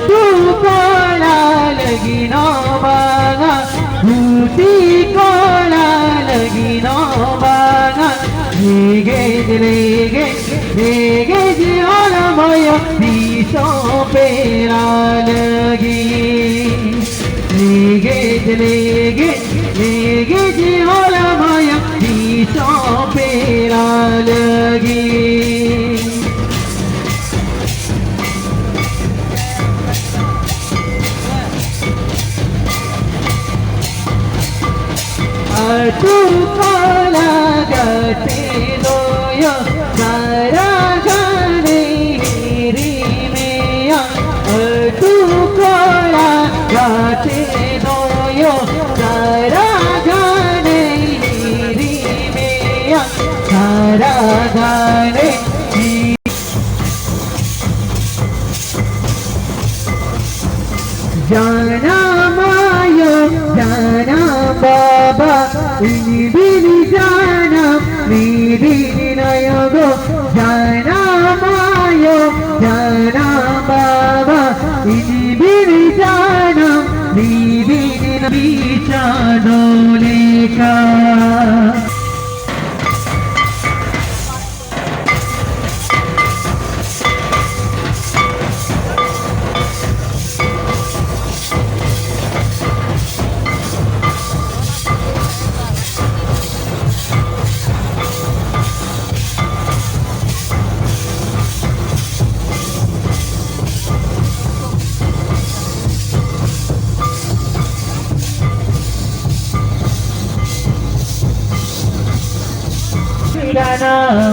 Tu kola lagi no banga, bhuti kola lagi no banga. Lege ji ola moya piso pera lagi. Lege ji ola moya piso pera lagi. Tu kola gate doya sara gane ri meya. Tu kola gate doya sara gane ri meya. Sara gane jana mayo jana baba ini bini jana miri nayogo jana mayo jana baba ini bini jana miri nabichano leka.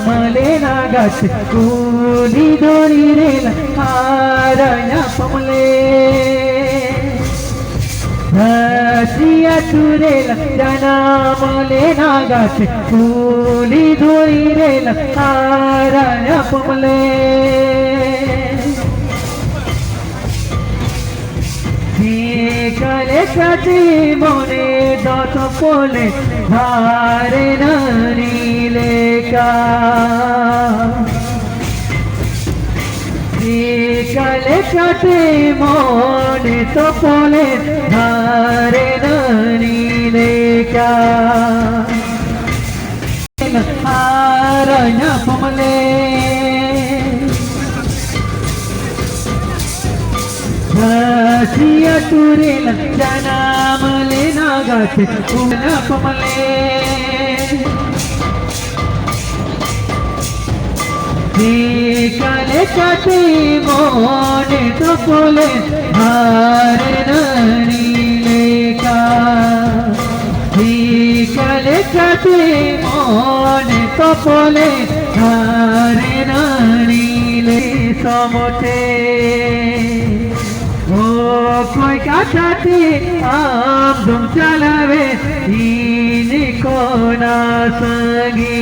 Malena gat kuli dori rela haranya pamle Nasiya turela jana malena gat kuli dori rela haranya pamle Kale kati mone dot pole dhare nani leka Kale kati mone to pole dhare nani leka haranya pamle Nasiya turela jana malena gat kuna pamale Kale kati mone to pole hare nani leka Kale kati mone to pole hare nani le samote कोई काटाते आम दुम चलावे इने को ना संगे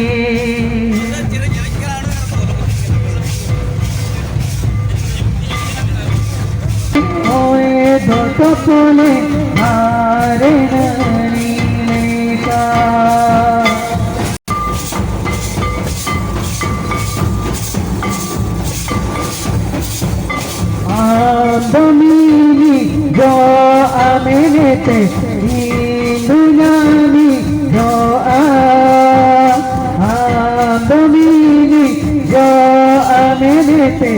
ओए दो तो पोले हारे ननी लेका Domini do amenete indunami do Domini do amenete